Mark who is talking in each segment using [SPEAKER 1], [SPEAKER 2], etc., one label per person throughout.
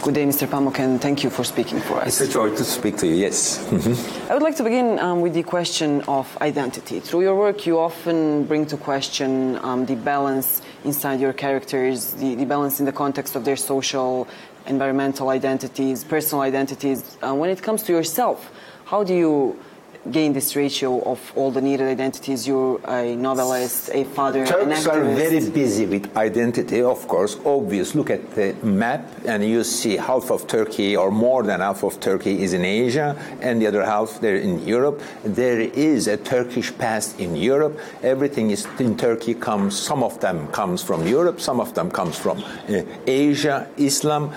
[SPEAKER 1] Good day, Mr. Pamuk, and thank you for speaking for us.
[SPEAKER 2] It's a joy to speak to you, yes.
[SPEAKER 1] I would like to begin with the question of identity. Through your work, you often bring to question the balance inside your characters, the balance in the context of their social, environmental identities, personal identities. When it comes to yourself, how do you gain this ratio of all the needed identities? You're a novelist, a father, an activist.
[SPEAKER 2] Turks are very busy with identity, of course, obvious. Look at the map and you see half of Turkey or more than half of Turkey is in Asia and the other half they're in Europe. There is a Turkish past in Europe. Everything is in Turkey comes, some of them comes from Europe, some of them comes from Asia, Islam.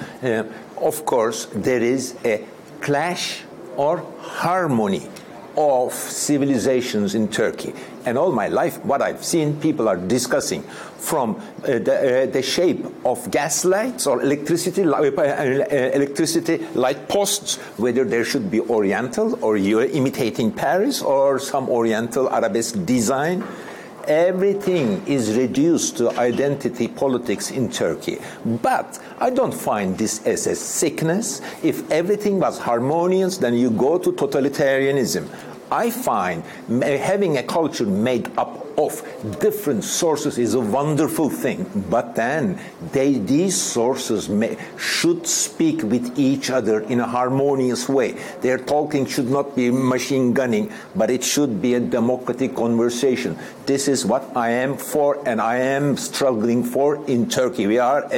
[SPEAKER 2] Of course, there is a clash or harmony of civilizations in Turkey. And all my life, what I've seen, people are discussing from the shape of gas lights or electricity light posts, whether there should be Oriental or you're imitating Paris or some Oriental arabesque design. Everything is reduced to identity politics in Turkey. But I don't find this as a sickness. If everything was harmonious, then you go to totalitarianism. I find having a culture made up of different sources is a wonderful thing, but then these sources should speak with each other in a harmonious way. Their talking should not be machine gunning, but it should be a democratic conversation. This is what I am for and I am struggling for in Turkey. We are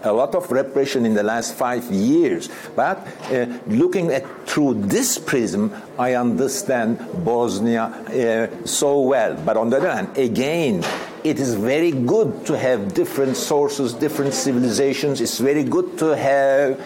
[SPEAKER 2] a lot of repression in the last 5 years, but looking at through this prism, I understand Bosnia so well. But on the other hand, again, it is very good to have different sources, different civilizations. It's very good to have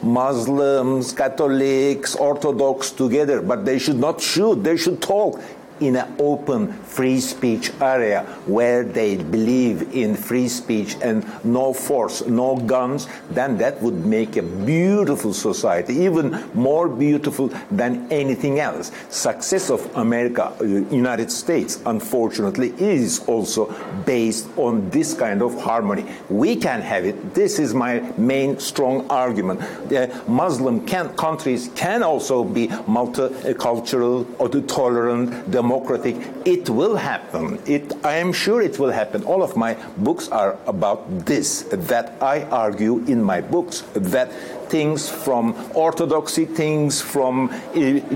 [SPEAKER 2] Muslims, Catholics, Orthodox together, but they should not shoot, they should talk in an open free speech area where they believe in free speech and no force, no guns. Then that would make a beautiful society, even more beautiful than anything else. Success of America, United States, unfortunately, is also based on this kind of harmony. We can have it. This is my main strong argument. The Muslim countries can also be multicultural or tolerant, democratic. It will happen. I am sure it will happen. All of my books are about this, that I argue in my books, that things from Orthodoxy, things from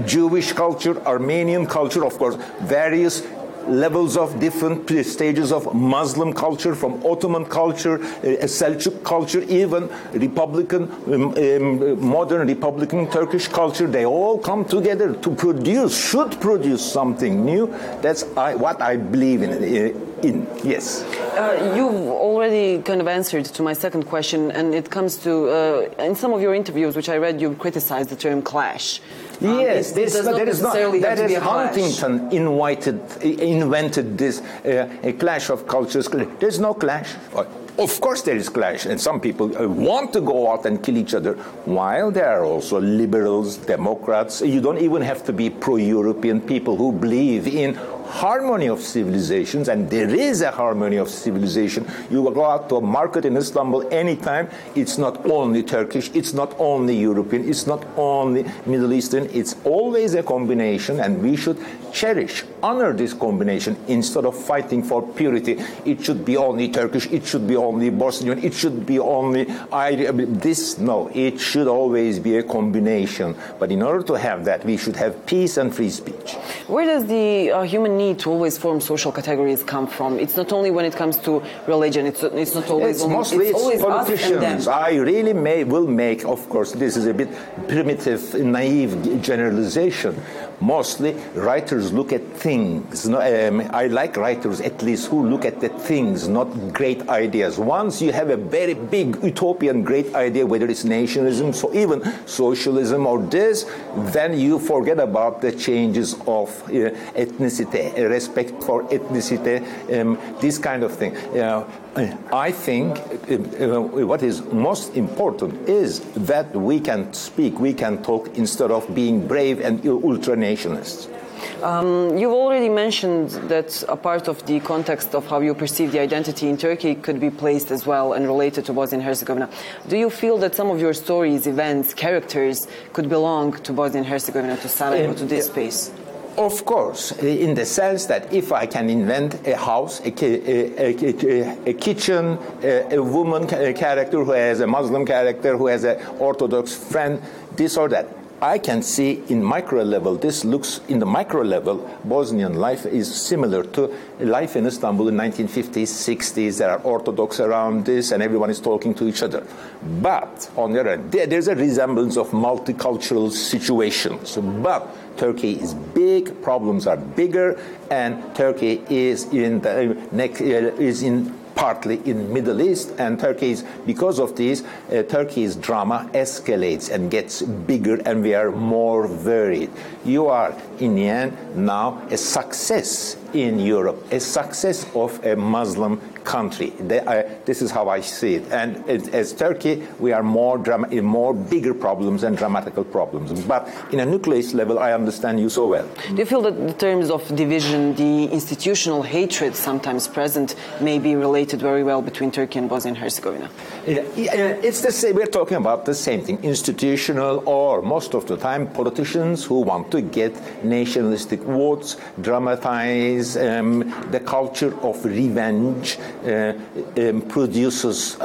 [SPEAKER 2] Jewish culture, Armenian culture, of course, various levels of different stages of Muslim culture, from Ottoman culture, Seljuk culture, even Republican, modern Republican Turkish culture, they all come together to should produce something new. That's what I believe in. Yes.
[SPEAKER 1] You've already kind of answered to my second question, and it comes to, in some of your interviews, which I read, you criticized the term clash.
[SPEAKER 2] Yes, Huntington invented this a clash of cultures. There's no clash. Of course there is clash, and some people want to go out and kill each other, while there are also liberals, Democrats. You don't even have to be pro-European people who believe in harmony of civilizations, and there is a harmony of civilization. You will go out to a market in Istanbul anytime. It's not only Turkish, it's not only European, it's not only Middle Eastern, it's always a combination, and we should cherish, honor this combination instead of fighting for purity. It should be only Turkish, it should be only Bosnian, it should be only no, it should always be a combination. But in order to have that, we should have peace and free speech.
[SPEAKER 1] Will Where does the human need to always form social categories come from? It's not only when it comes to religion. It's not always.
[SPEAKER 2] It's mostly it's always politicians. I really will make, of course, this is a bit primitive, naive generalization. Mostly, writers look at things. I like writers, at least, who look at the things, not great ideas. Once you have a very big utopian great idea, whether it's nationalism, so even socialism or this, then you forget about the changes of ethnicity, respect for ethnicity, this kind of thing. I think what is most important is that we can speak, we can talk instead of being brave and ultra-nationalists.
[SPEAKER 1] You've already mentioned that a part of the context of how you perceive the identity in Turkey could be placed as well and related to Bosnia and Herzegovina. Do you feel that some of your stories, events, characters could belong to Bosnia and Herzegovina, to Sarajevo, to this space?
[SPEAKER 2] Of course, in the sense that if I can invent a house, a kitchen, a woman character who has a Muslim character, who has an Orthodox friend, this or that, I can see in micro level, this looks, in the micro level, Bosnian life is similar to life in Istanbul in 1950s, 60s. There are Orthodox around this and everyone is talking to each other. But on the other hand, there's a resemblance of multicultural situations. But Turkey is big, problems are bigger, and Turkey is partly in Middle East, and Turkey's, because of this, Turkey's drama escalates and gets bigger, and we are more worried. You are, in the end, now a success in Europe, a success of a Muslim country. This is how I see it. And as Turkey, we are more bigger problems and dramatical problems. But in a nucleus level, I understand you so well.
[SPEAKER 1] Do you feel that in terms of division, the institutional hatred sometimes present may be related very well between Turkey and Bosnia and Herzegovina?
[SPEAKER 2] It's the same. We're talking about the same thing. Institutional, or most of the time, politicians who want to get nationalistic votes, dramatize the culture of revenge, produces,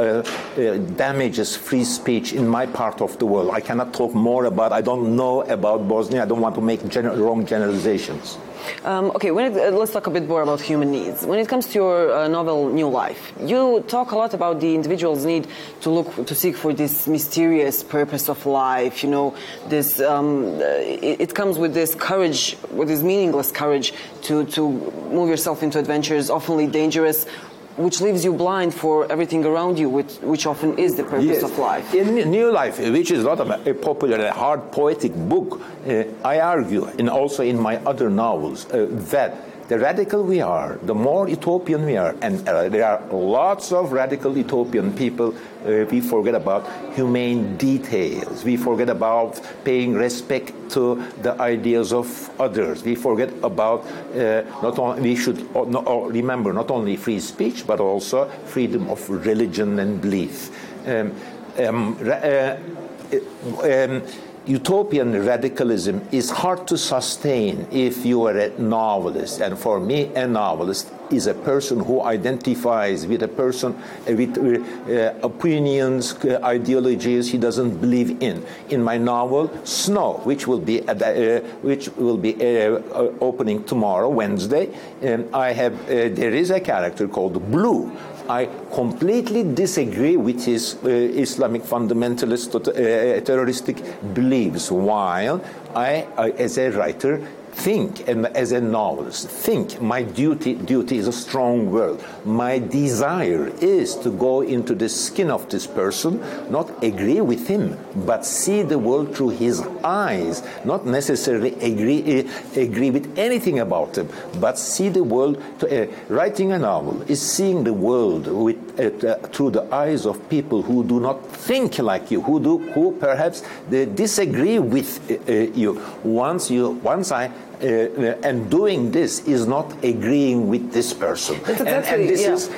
[SPEAKER 2] damages free speech in my part of the world. I cannot talk more about, I don't know about Bosnia, I don't want to make wrong generalizations.
[SPEAKER 1] Okay, let's talk a bit more about human needs. When it comes to your novel New Life, you talk a lot about the individual's need to seek for this mysterious purpose of life. You know, this it comes with this courage, with this meaningless courage to move yourself into adventures, often dangerous, which leaves you blind for everything around you, which often is the purpose of life.
[SPEAKER 2] In New Life, which is not a popular and hard poetic book, I argue, and also in my other novels, that the radical we are, the more utopian we are, and there are lots of radical utopian people, we forget about humane details. We forget about paying respect to the ideas of others. We forget about we should remember not only free speech, but also freedom of religion and belief. Utopian radicalism is hard to sustain if you are a novelist. And for me, a novelist is a person who identifies with a person with opinions, ideologies he doesn't believe in. In my novel, Snow, which will be opening tomorrow, Wednesday, there is a character called Blue. I completely disagree with his Islamic fundamentalist terroristic beliefs, while I, as a writer, think, and as a novelist, think my duty is a strong word. My desire is to go into the skin of this person, not agree with him, but see the world through his eyes, not necessarily agree with anything about him, but see the world. Writing a novel is seeing the world through the eyes of people who do not think like you, who perhaps they disagree with you. And doing this is not agreeing with this person. And this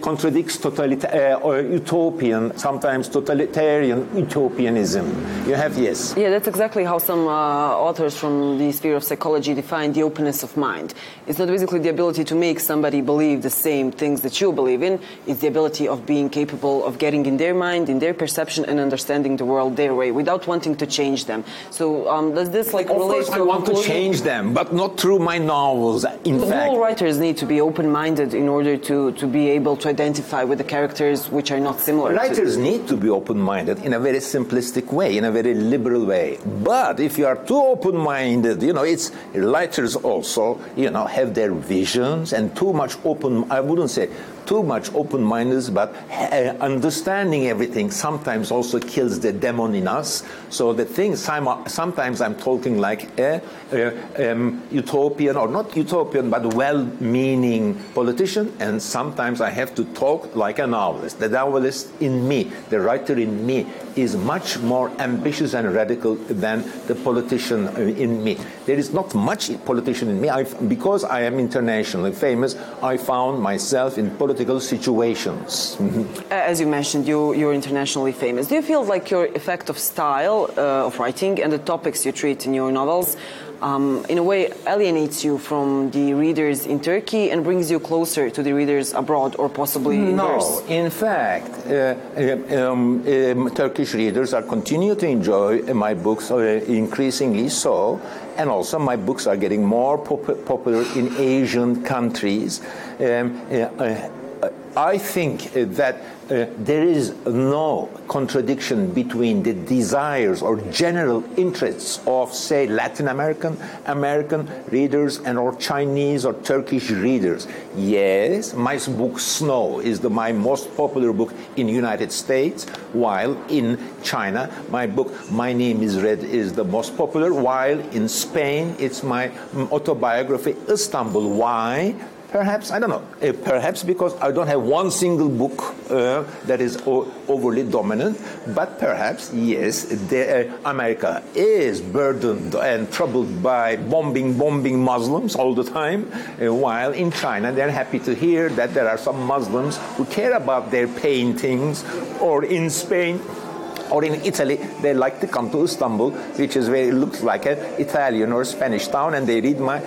[SPEAKER 2] contradicts utopian, sometimes totalitarian utopianism. You have, yes.
[SPEAKER 1] Yeah, that's exactly how some authors from the sphere of psychology define the openness of mind. It's not basically the ability to make somebody believe the same things that you believe in. It's the ability of being capable of getting in their mind, in their perception, and understanding the world their way without wanting to change them. So does this relate to...
[SPEAKER 2] Of course I want to change them, but not through my novels, in fact.
[SPEAKER 1] All writers need to be open-minded in order to be able to identify with the characters which are not similar.
[SPEAKER 2] Writers need to be open-minded in a very simplistic way, in a very liberal way. But if you are too open-minded, writers also, have their visions, and too much I wouldn't say too much open-minded, but understanding everything sometimes also kills the demon in us. So the thing, sometimes I'm talking like utopian, or not utopian, but well-meaning politician, and sometimes I have to talk like a novelist. The novelist in me, the writer in me, is much more ambitious and radical than the politician in me. There is not much politician in me. Because I am internationally famous, I found myself in political situations.
[SPEAKER 1] As you mentioned, you're internationally famous. Do you feel like your effective style of writing and the topics you treat in your novels in a way alienates you from the readers in Turkey and brings you closer to the readers abroad, or possibly inverse?
[SPEAKER 2] No, in fact, Turkish readers are continue to enjoy my books, increasingly so, and also my books are getting more popular in Asian countries. I think that there is no contradiction between the desires or general interests of, say, Latin American readers and or Chinese or Turkish readers. Yes, my book Snow is my most popular book in the United States, while in China my book My Name is Red is the most popular, while in Spain it's my autobiography Istanbul. Why? Perhaps, I don't know, perhaps because I don't have one single book that is overly dominant, but perhaps, yes, America is burdened and troubled by bombing Muslims all the time, while in China they're happy to hear that there are some Muslims who care about their paintings, or in Spain or in Italy, they like to come to Istanbul, which is where it looks like an Italian or Spanish town, and they read my...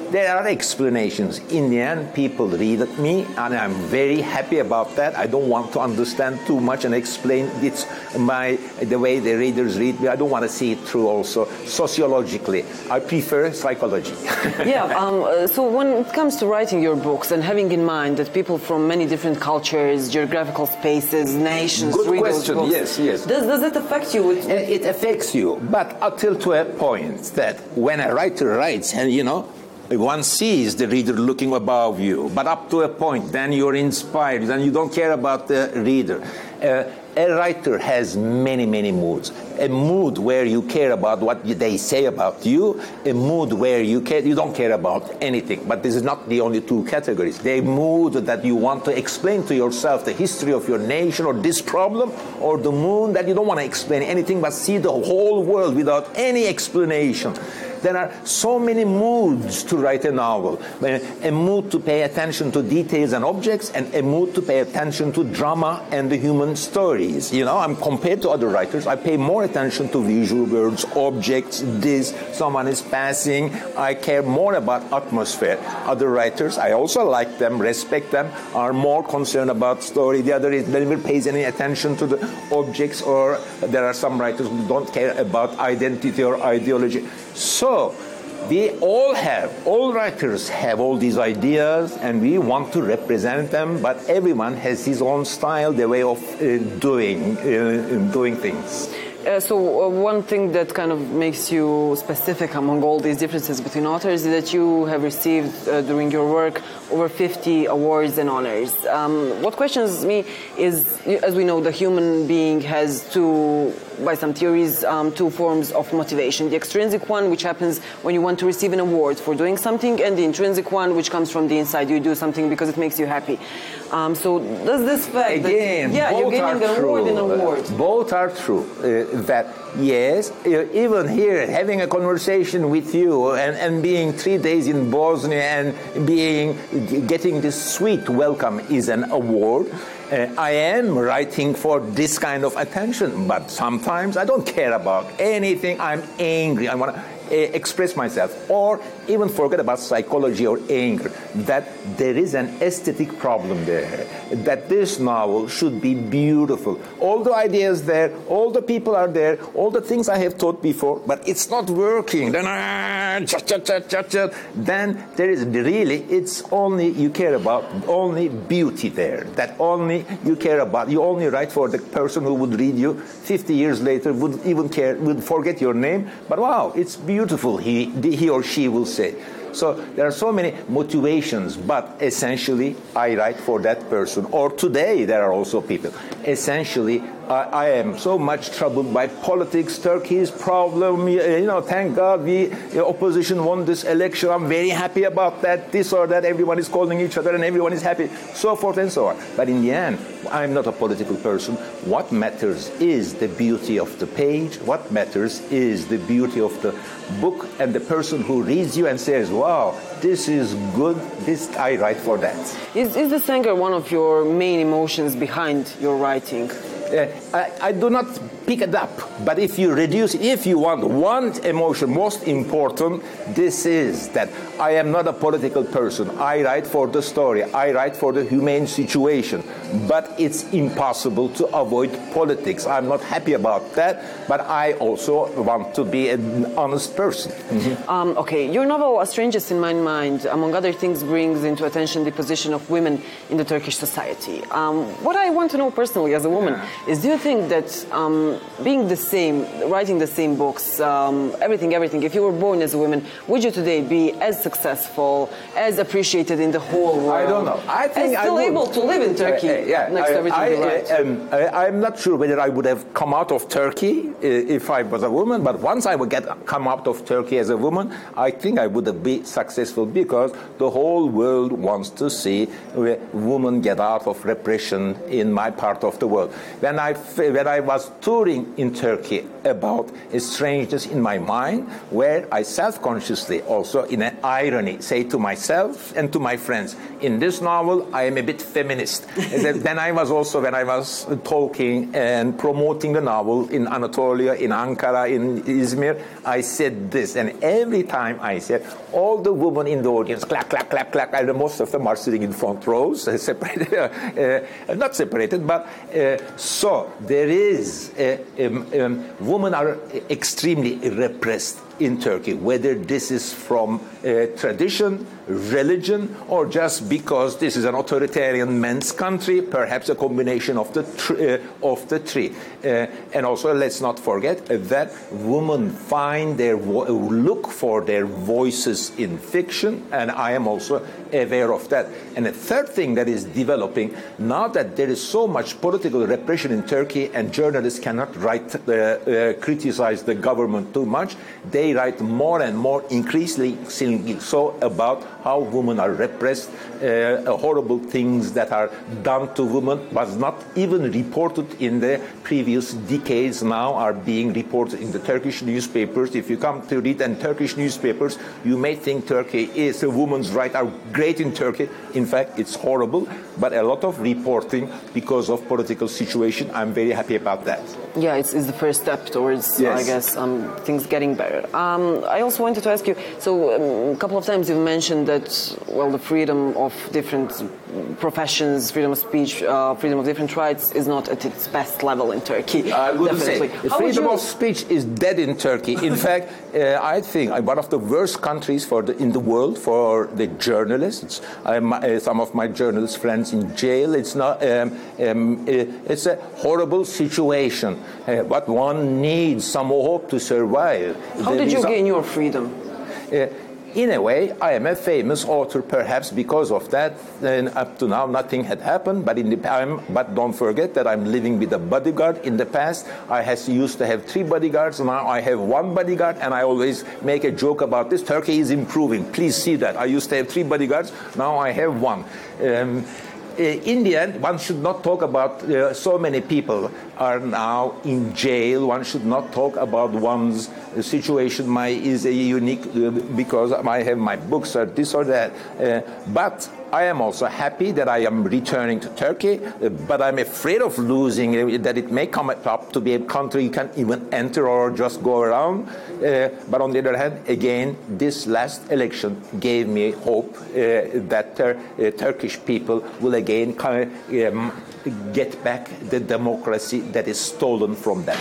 [SPEAKER 2] There are explanations. In the end, people read at me, and I'm very happy about that. I don't want to understand too much and explain the way the readers read me. I don't want to see it through also sociologically. I prefer psychology.
[SPEAKER 1] So when it comes to writing your books and having in mind that people from many different cultures, geographical spaces, nations read those books,
[SPEAKER 2] yes.
[SPEAKER 1] Does it affect you?
[SPEAKER 2] It affects you, but until to a point that when a writer writes, and one sees the reader looking above you, but up to a point, then you're inspired, then you don't care about the reader. A writer has many moods. A mood where you care about what they say about you, a mood where you don't care about anything. But this is not the only two categories. The mood that you want to explain to yourself the history of your nation or this problem, or the mood that you don't want to explain anything but see the whole world without any explanation. There are so many moods to write a novel. A mood to pay attention to details and objects, and a mood to pay attention to drama and the human stories. I'm compared to other writers. I pay more attention to visual words, objects, someone is passing. I care more about atmosphere. Other writers, I also like them, respect them, are more concerned about story. The other never pays any attention to the objects, or there are some writers who don't care about identity or ideology. So, all writers have all these ideas, and we want to represent them, but everyone has his own style, their way of doing things.
[SPEAKER 1] So one thing that kind of makes you specific among all these differences between authors is that you have received during your work over 50 awards and honors. What questions me is, as we know, the human being has by some theories, two forms of motivation. The extrinsic one, which happens when you want to receive an award for doing something, and the intrinsic one, which comes from the inside. You do something because it makes you happy. So does this fact
[SPEAKER 2] again,
[SPEAKER 1] that, you're getting an award and award.
[SPEAKER 2] Both are true. That yes, even here, having a conversation with you and being 3 days in Bosnia and getting this sweet welcome is an award. I am writing for this kind of attention, but sometimes I don't care about anything. I'm angry. I want to express myself, or even forget about psychology or anger, that there is an aesthetic problem there, that this novel should be beautiful. All the ideas there, all the people are there, all the things I have taught before, but it's not working. Then there is really, it's only, you care about only beauty there, that only you care about. You only write for the person who would read you 50 years later, would forget your name, but wow, it's beautiful, he or she will say. So there are so many motivations, but essentially I write for that person. Or today there are also people. Essentially, I am so much troubled by politics, Turkey's problem. Thank God the opposition won this election. I'm very happy about that, this or that. Everyone is calling each other and everyone is happy, so forth and so on. But in the end, I'm not a political person. What matters is the beauty of the page. What matters is the beauty of the book and the person who reads you and says, wow, this is good, this I write for that.
[SPEAKER 1] Is this anger one of your main emotions behind your writing?
[SPEAKER 2] I do not pick it up, but if you reduce, if you want one emotion, most important, this is that I am not a political person. I write for the story. I write for the humane situation, but it's impossible to avoid politics. I'm not happy about that, but I also want to be an honest person. Mm-hmm.
[SPEAKER 1] Okay, your novel, A Strangest in My Mind, among other things, brings into attention the position of women in the Turkish society. What I want to know personally as a woman is, do you think that being the same, writing the same books, everything, if you were born as a woman, would you today be as successful, as appreciated in the whole world?
[SPEAKER 2] I don't know. I think
[SPEAKER 1] I would. Able to live in Turkey next to everything you write?
[SPEAKER 2] I'm not sure whether I would have come out of Turkey if I was a woman, but once I would come out of Turkey as a woman, I think I would be successful, because the whole world wants to see women get out of repression in my part of the world. When I was touring in Turkey about A Strangeness in My Mind, where I self-consciously, also in an irony, say to myself and to my friends, in this novel I am a bit feminist. Then I was also, when I was talking and promoting the novel in Anatolia, in Ankara, in Izmir, I said this, and every time I said, all the women in the audience, clap, clap, clap, clap, and most of them are sitting in front rows, separated, not separated, but so there is, women are extremely repressed in Turkey, whether this is from tradition, religion, or just because this is an authoritarian men's country, perhaps a combination of the three. And also, let's not forget that women find look for their voices in fiction, and I am also aware of that. And the third thing that is developing, now that there is so much political repression in Turkey and journalists cannot criticize the government too much, they write more and more, increasingly so, about how women are repressed, horrible things that are done to women was not even reported in the previous decades, now are being reported in the Turkish newspapers. If you come to read in Turkish newspapers, you may think Turkey is women's rights are great in Turkey. In fact, it's horrible, but a lot of reporting because of political situation. I'm very happy about that.
[SPEAKER 1] Yeah, it's the first step towards,
[SPEAKER 2] yes,
[SPEAKER 1] I guess, things getting better. I also wanted to ask you, so a couple of times you've mentioned that, well, the freedom of different professions, freedom of speech, freedom of different rights is not at its best level in Turkey.
[SPEAKER 2] I wouldn't say. Freedom of speech is dead in Turkey. In fact, I think one of the worst countries in the world for the journalists. Some of my journalist friends in jail. It's not. It's a horrible situation. But one needs some hope to survive.
[SPEAKER 1] How did you gain your freedom?
[SPEAKER 2] In a way, I am a famous author, perhaps because of that. And up to now, nothing had happened. But don't forget that I'm living with a bodyguard. In the past, I used to have 3 bodyguards. Now I have 1 bodyguard, and I always make a joke about this. Turkey is improving. Please see that. I used to have 3 bodyguards. Now I have 1. In the end, one should not talk about so many people are now in jail. One should not talk about one's situation is a unique because I have my books or this or that. But I am also happy that I am returning to Turkey, but I'm afraid of losing, that it may come up to be a country you can even enter or just go around. But on the other hand, again, this last election gave me hope that Turkish people will again get back the democracy that is stolen from them.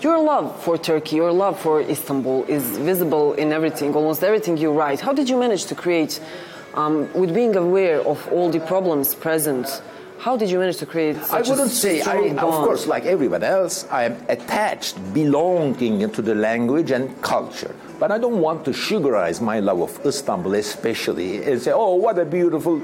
[SPEAKER 1] Your love for Turkey, your love for Istanbul is visible in everything, almost everything you write. How did you manage to create, with being aware of all the problems present, how did you manage to create such
[SPEAKER 2] I wouldn't say, of course, like everyone else, I am attached, belonging to the language and culture. But I don't want to sugarize my love of Istanbul, especially, and say, "Oh, what a beautiful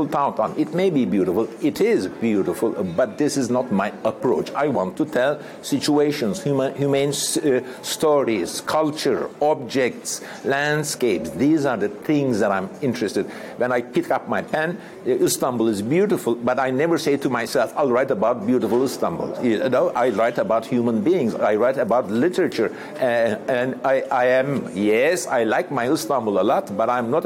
[SPEAKER 2] town." It may be beautiful. It is beautiful, but this is not my approach. I want to tell situations, humane stories, culture, objects, landscapes. These are the things that I'm interested. When I pick up my pen, Istanbul is beautiful, but I never say to myself, "I'll write about beautiful Istanbul." You know, I write about human beings. I write about literature, and I like my Istanbul a lot, but I'm not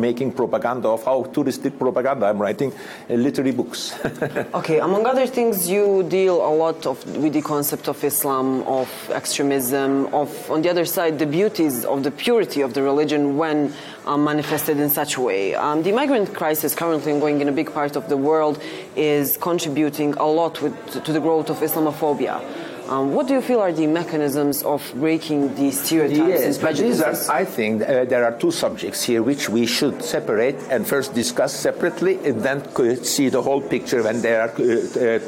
[SPEAKER 2] making propaganda of how touristic propaganda. I'm writing literary books.
[SPEAKER 1] Okay, among other things, you deal a lot with the concept of Islam, of extremism, of, on the other side, the beauties of the purity of the religion when manifested in such a way. The migrant crisis currently ongoing in a big part of the world is contributing a lot to the growth of Islamophobia. What do you feel are the mechanisms of breaking these stereotypes and prejudices?
[SPEAKER 2] I think there are two subjects here which we should separate and first discuss separately and then see the whole picture when they are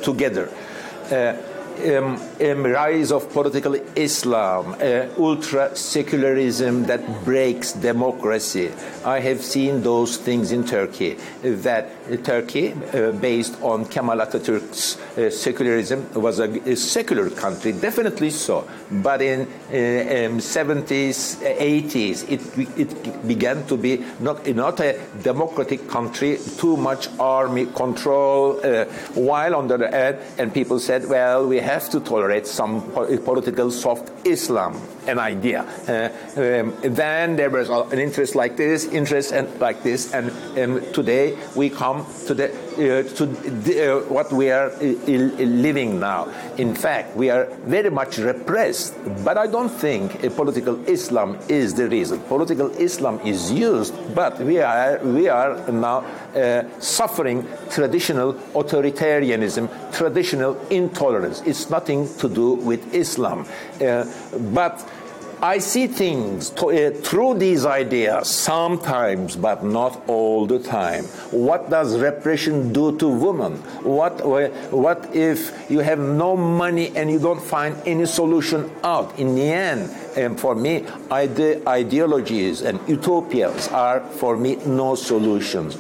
[SPEAKER 2] together. Rise of political Islam, ultra-secularism that breaks democracy. I have seen those things in Turkey, that Turkey, based on Kemal Atatürk's secularism, was a secular country, definitely so. But in 70s, 80s, it began to be not a democratic country, too much army control, while on the other hand, and people said, well, we have to tolerate some political soft Islam, an idea. Then there was an interest like this, and today we come to what we are living now. In fact, we are very much repressed, but I don't think political Islam is the reason. Political Islam is used, but we are now suffering traditional authoritarianism, traditional intolerance. It's nothing to do with Islam. But I see things through these ideas sometimes, but not all the time. What does repression do to women? What if you have no money and you don't find any solution out? In the end, for me, ideologies and utopias are, for me, no solutions.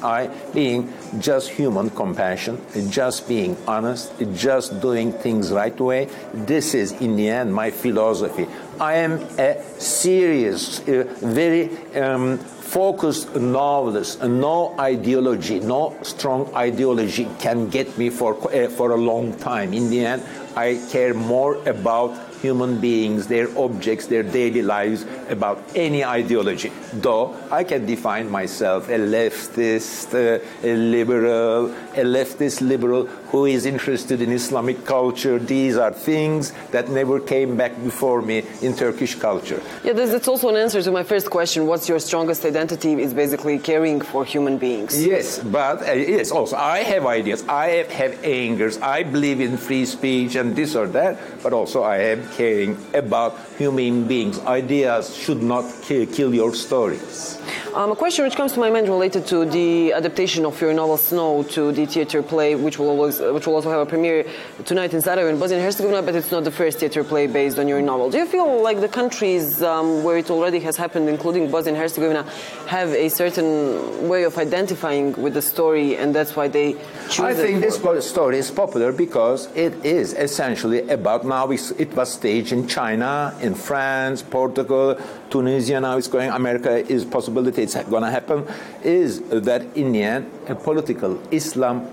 [SPEAKER 2] Being just human compassion, just being honest, just doing things right way, this is, in the end, my philosophy. I am a serious, very focused novelist. No ideology, no strong ideology can get me for a long time. In the end, I care more about human beings, their objects, their daily lives, about any ideology. Though I can define myself a leftist, a leftist liberal who is interested in Islamic culture. These are things that never came back before me in Turkish culture.
[SPEAKER 1] Yeah, that's also an answer to my first question. What's your strongest identity? Is basically caring for human beings.
[SPEAKER 2] Yes, but yes, also I have ideas. I have angers. I believe in free speech and this or that, but also I am caring about human beings. Ideas should not kill your stories.
[SPEAKER 1] A question which comes to my mind related to the adaptation of your novel Snow to the theater play, which will also have a premiere tonight in Sarajevu in Bosnia and Hercegovina, but it's not the first theater play based on your novel. Do you feel like the countries where it already has happened, including Bosnia and Herzegovina, have a certain way of identifying with the story, and that's why they choose
[SPEAKER 2] I think this story is popular because it is essentially about, now it was staged in China, in France, Portugal, Tunisia, now it's going, America is possibility it's going to happen, is that in the end, a political Islam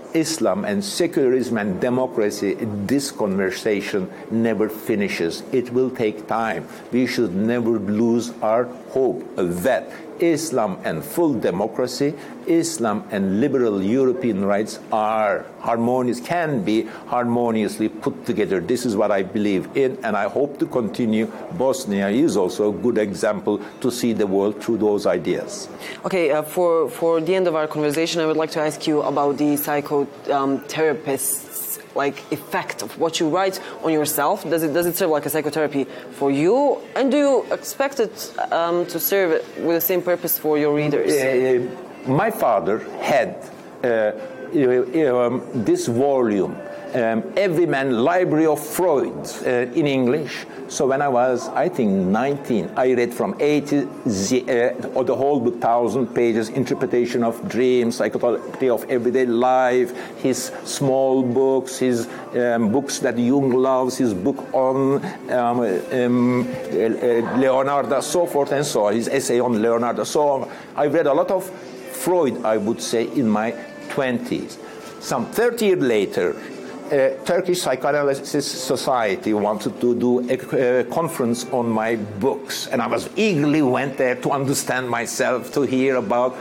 [SPEAKER 2] and secularism and democracy, this conversation never finishes. It will take time. We should never lose our hope that Islam and full democracy, Islam and liberal European rights are harmonious, can be harmoniously put together. This is what I believe in, and I hope to continue. Bosnia is also a good example to see the world through those ideas.
[SPEAKER 1] Okay, for the end of our conversation, I would like to ask you about the psychotherapist's effect of what you write on yourself. Does it serve like a psychotherapy for you, and do you expect it to serve with the same purpose for your readers?
[SPEAKER 2] My father had this volume, Every Man Library of Freud in English. So when I was, I think, 19, I read from A to Z, or the whole book, 1,000 pages, interpretation of dreams, psychology of everyday life, his small books, his books that Jung loves, his book on Leonardo, so forth and so on, his essay on Leonardo. So I read a lot of Freud, I would say, in my 20s. Some 30 years later, Turkish Psychoanalysis Society wanted to do a conference on my books, and I was eagerly went there to understand myself, to hear about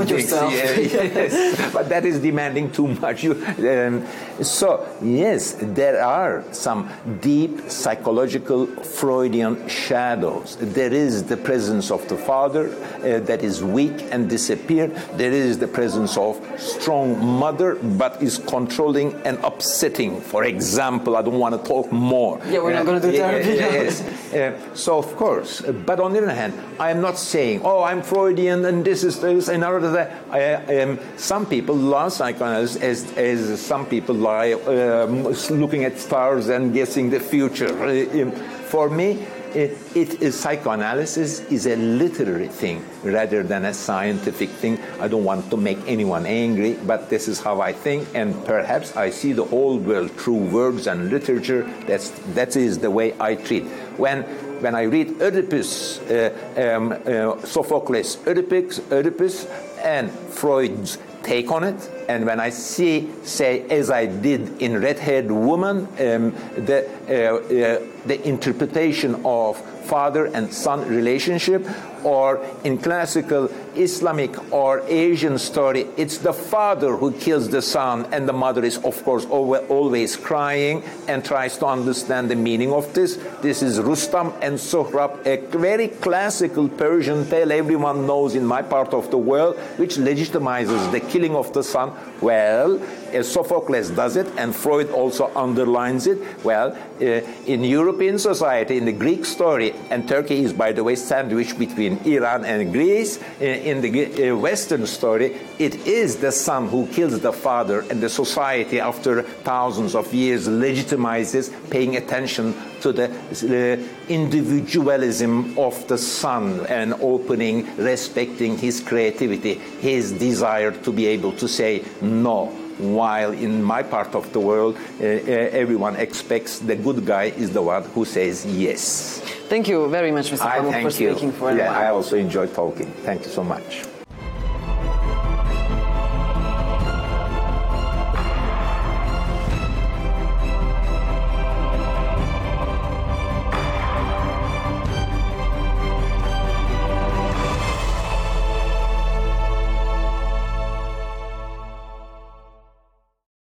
[SPEAKER 1] yourself.
[SPEAKER 2] Yes, but that is demanding too much. So yes, there are some deep psychological Freudian shadows. There is the presence of the father that is weak and disappeared. There is the presence of strong mother, but is controlling and upsetting. For example, I don't want to talk more.
[SPEAKER 1] Yeah, we're not going to do therapy.
[SPEAKER 2] Yes. So, of course, but on the other hand, I am not saying, oh, I'm Freudian and this is this and other that. Some people love psychoanalysis as some people lie looking at stars and guessing the future. For me, psychoanalysis is a literary thing rather than a scientific thing. I don't want to make anyone angry, but this is how I think, and perhaps I see the whole world through words and literature. That is the way I treat. When I read Oedipus, Sophocles' Oedipus, and Freud's take on it, and when I say, as I did in Red-Haired Woman, the interpretation of father and son relationship, or in classical Islamic or Asian story, it's the father who kills the son, and the mother is, of course, always crying and tries to understand the meaning of this. This is Rustam and Sohrab, a very classical Persian tale everyone knows in my part of the world, which legitimizes the killing of the son. Well, Sophocles does it, and Freud also underlines it. Well, in European society, in the Greek story, and Turkey is, by the way, sandwiched between Iran and Greece, in the Western story, it is the son who kills the father, and the society, after thousands of years, legitimizes paying attention to the individualism of the son and opening, respecting his creativity, his desire to be able to say no. While in my part of the world, everyone expects the good guy is the one who says yes.
[SPEAKER 1] Thank you very much, Mr. Pamuk, for speaking for us.
[SPEAKER 2] Yeah, I also enjoyed talking. Thank you so much.